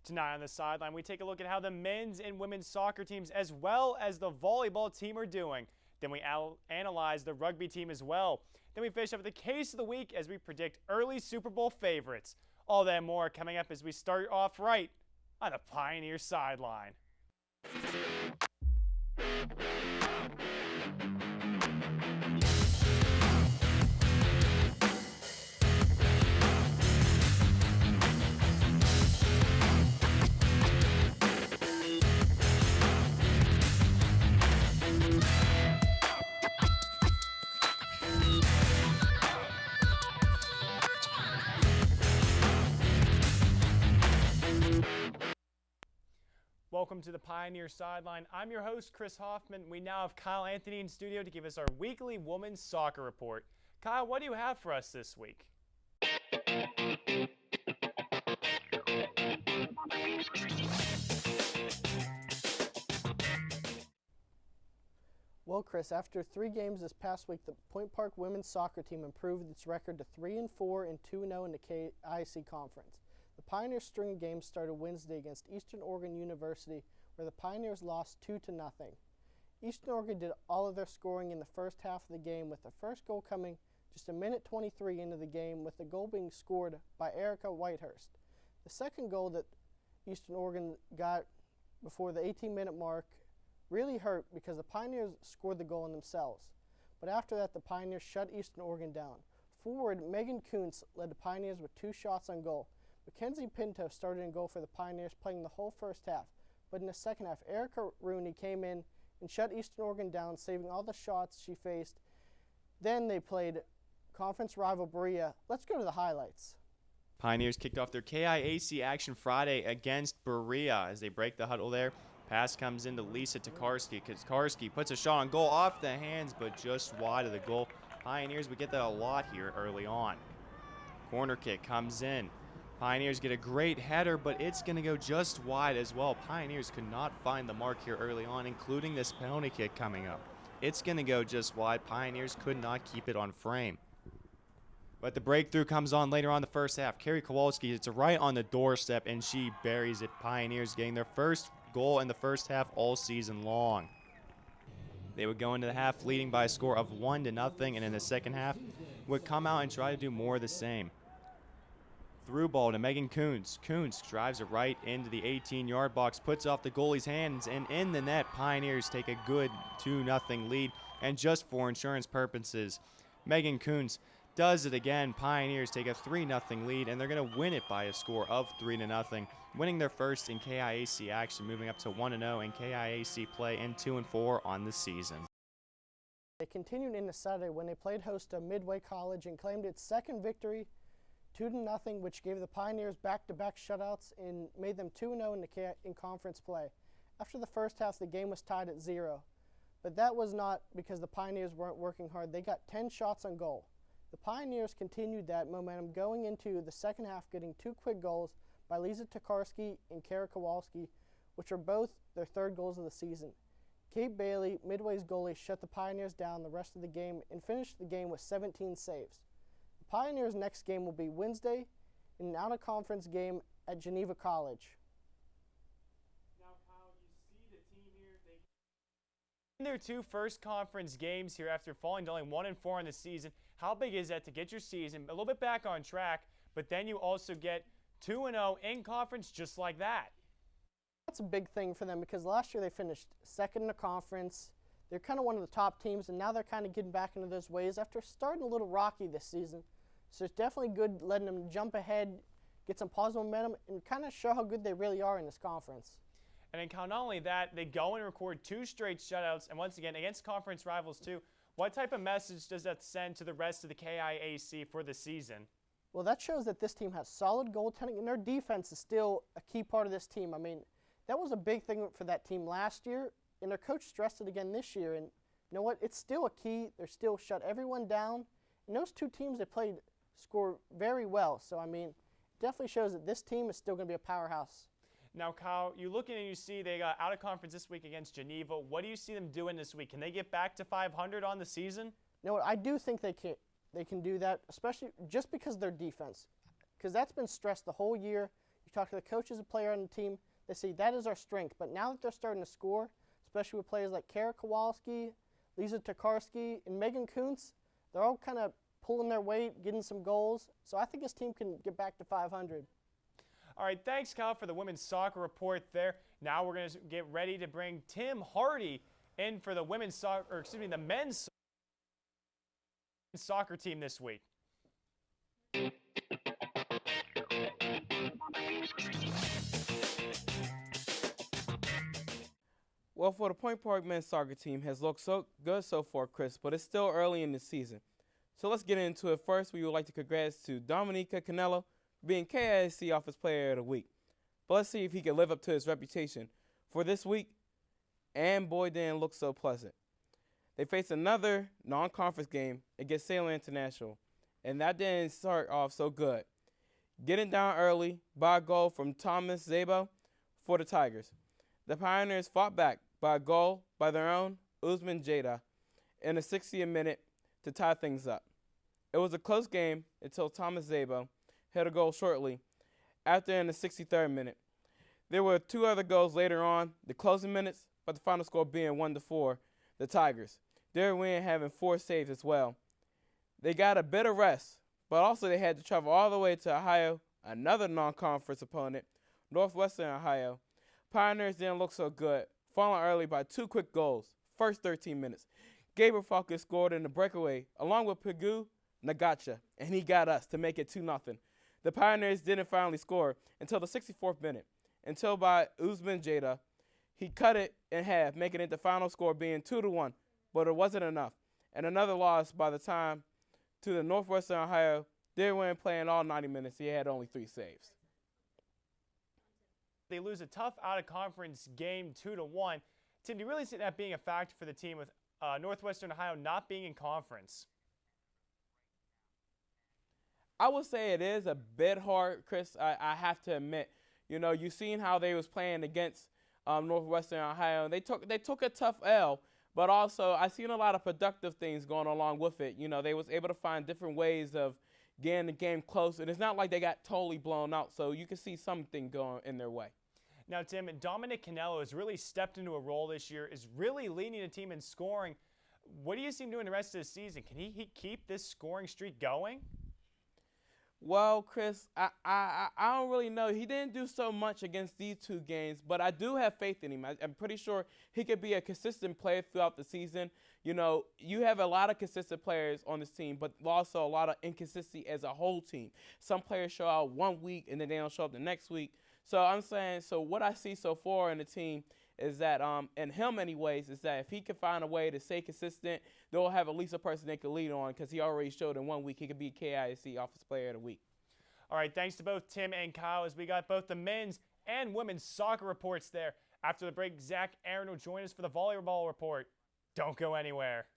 Tonight on the sideline, we take a look at how the men's and women's soccer teams as well as the volleyball team are doing. Then we analyze the rugby team as well. Then we finish up with the case of the week as we predict early Super Bowl favorites. All that and more coming up as we start off right on the Pioneer Sideline. Welcome to the Pioneer Sideline. I'm your host, Chris Hoffman. We now have Kyle Anthony in studio to give us our weekly women's soccer report. Kyle, what do you have for us this week? Well, Chris, after 3 games this past week, the Point Park women's soccer team improved its record to 3-4 and 2-0 in the KIC Conference. The Pioneers' string of games started Wednesday against Eastern Oregon University, where the Pioneers lost 2-0. Eastern Oregon did all of their scoring in the first half of the game, with the first goal coming just a minute 23 into the game, with the goal being scored by Erica Whitehurst. The second goal that Eastern Oregon got before the 18-minute mark really hurt because the Pioneers scored the goal in themselves. But after that, the Pioneers shut Eastern Oregon down. Forward, Megan Kuntz led the Pioneers with 2 shots on goal. Mackenzie Pinto started in goal for the Pioneers, playing the whole first half. But in the second half, Erica Rooney came in and shut Eastern Oregon down, saving all the shots she faced. Then they played conference rival Berea. Let's go to the highlights. Pioneers kicked off their KIAC action Friday against Berea as they break the huddle there. Pass comes into Lisa Tokarski. Tokarski puts a shot on goal off the hands, but just wide of the goal. Pioneers would get that a lot here early on. Corner kick comes in. Pioneers get a great header, but it's going to go just wide as well. Pioneers could not find the mark here early on, including this penalty kick coming up. It's going to go just wide. Pioneers could not keep it on frame. But the breakthrough comes on later on the first half. Carrie Kowalski, it's right on the doorstep, and she buries it. Pioneers getting their first goal in the first half all season long. They would go into the half leading by a score of 1-0, and in the second half would come out and try to do more of the same. Through ball to Megan Kuntz. Kuntz drives it right into the 18-yard box, puts off the goalie's hands, and in the net, Pioneers take a good 2-0 lead. And just for insurance purposes, Megan Kuntz does it again. Pioneers take a 3-0 lead, and they're going to win it by a score of 3-0, winning their first in KIAC action, moving up to 1-0 in KIAC play and 2-4 on the season. They continued into Saturday when they played host to Midway College and claimed its second victory, 2-0, which gave the Pioneers back-to-back shutouts and made them 2-0 in conference play. After the first half, the game was tied at 0. But that was not because the Pioneers weren't working hard. They got 10 shots on goal. The Pioneers continued that momentum going into the second half, getting 2 quick goals by Lisa Tokarski and Kara Kowalski, which are both their 3rd goals of the season. Kate Bailey, Midway's goalie, shut the Pioneers down the rest of the game and finished the game with 17 saves. Pioneers' next game will be Wednesday in an out-of-conference game at Geneva College. Now, Kyle, you see the team here. In their 2 first conference games here after falling to only 1-4 in the season, how big is that to get your season a little bit back on track, but then you also get 2-0 in conference just like that? That's a big thing for them because last year they finished 2nd in the conference. They're kind of one of the top teams, and now they're kind of getting back into those ways after starting a little rocky this season. So it's definitely good letting them jump ahead, get some positive momentum, and kind of show how good they really are in this conference. And then not only that, they go and record 2 straight shutouts, and once again, against conference rivals too. What type of message does that send to the rest of the KIAC for the season? Well, that shows that this team has solid goaltending, and their defense is still a key part of this team. I mean, that was a big thing for that team last year, and their coach stressed it again this year. And you know what? It's still a key. They're still shut everyone down. And those 2 teams they played score very well. So, I mean, it definitely shows that this team is still going to be a powerhouse. Now, Kyle, you look and you see they got out of conference this week against Geneva. What do you see them doing this week? Can they get back to 500 on the season? You know what? I do think they can do that, especially just because of their defense. Because that's been stressed the whole year. You talk to the coaches and player on the team, they say that is our strength. But now that they're starting to score, especially with players like Kara Kowalski, Lisa Tokarski, and Megan Kuntz, they're all kind of pulling their weight, getting some goals. So I think this team can get back to 500. All right, thanks, Kyle, for the women's soccer report there. Now we're going to get ready to bring Tim Hardy in for the the men's soccer team this week. Well, for the Point Park men's soccer team has looked so good so far, Chris, but it's still early in the season. So let's get into it. First, we would like to congrats to Dominica Canelo being KISC Office Player of the Week. But let's see if he can live up to his reputation for this week. And boy, didn't look so pleasant. They faced another non-conference game against Salem International, and that didn't start off so good. Getting down early by a goal from Thomas Zabo for the Tigers. The Pioneers fought back by a goal by their own Usman Jada in the 60th minute to tie things up. It was a close game until Thomas Zabo hit a goal shortly after in the 63rd minute. There were two other goals later on, the closing minutes, but the final score being 1-4, the Tigers. Their win having 4 saves as well. They got a bit of rest, but also they had to travel all the way to Ohio, another non-conference opponent, Northwestern Ohio. Pioneers didn't look so good, falling early by 2 quick goals, first 13 minutes. Gabriel Falcon scored in the breakaway along with Pegu Nagacha, and he got us to make it 2-0. The Pioneers didn't finally score until the 64th minute, until by Usman Jada. He cut it in half, making it the final score being 2-1, but it wasn't enough. And another loss by the time to the Northwestern Ohio. They weren't playing all 90 minutes. He had only 3 saves. They lose a tough out-of-conference game 2-1. Tim, do you really see that being a factor for the team with Northwestern Ohio not being in conference? I would say it is a bit hard, Chris. I have to admit. You know, you've seen how they was playing against Northwestern Ohio. They took a tough L, but also I seen a lot of productive things going along with it. You know, they was able to find different ways of getting the game close, and it's not like they got totally blown out. So you can see something going in their way. Now, Tim, Dominic Canelo has really stepped into a role this year, is really leading the team in scoring. What do you see him doing the rest of the season? Can he keep this scoring streak going? Well, Chris, I don't really know. He didn't do so much against these 2 games, but I do have faith in him. I'm pretty sure he could be a consistent player throughout the season. You know, you have a lot of consistent players on this team, but also a lot of inconsistency as a whole team. Some players show out one week and then they don't show up the next week. So I'm saying, so what I see so far in the team is that, in him anyways, is that if he can find a way to stay consistent, they'll have at least a person they can lead on because he already showed in 1 week he could be KISC Office Player of the Week. All right, thanks to both Tim and Kyle as we got both the men's and women's soccer reports there. After the break, Zach Aaron will join us for the volleyball report. Don't go anywhere.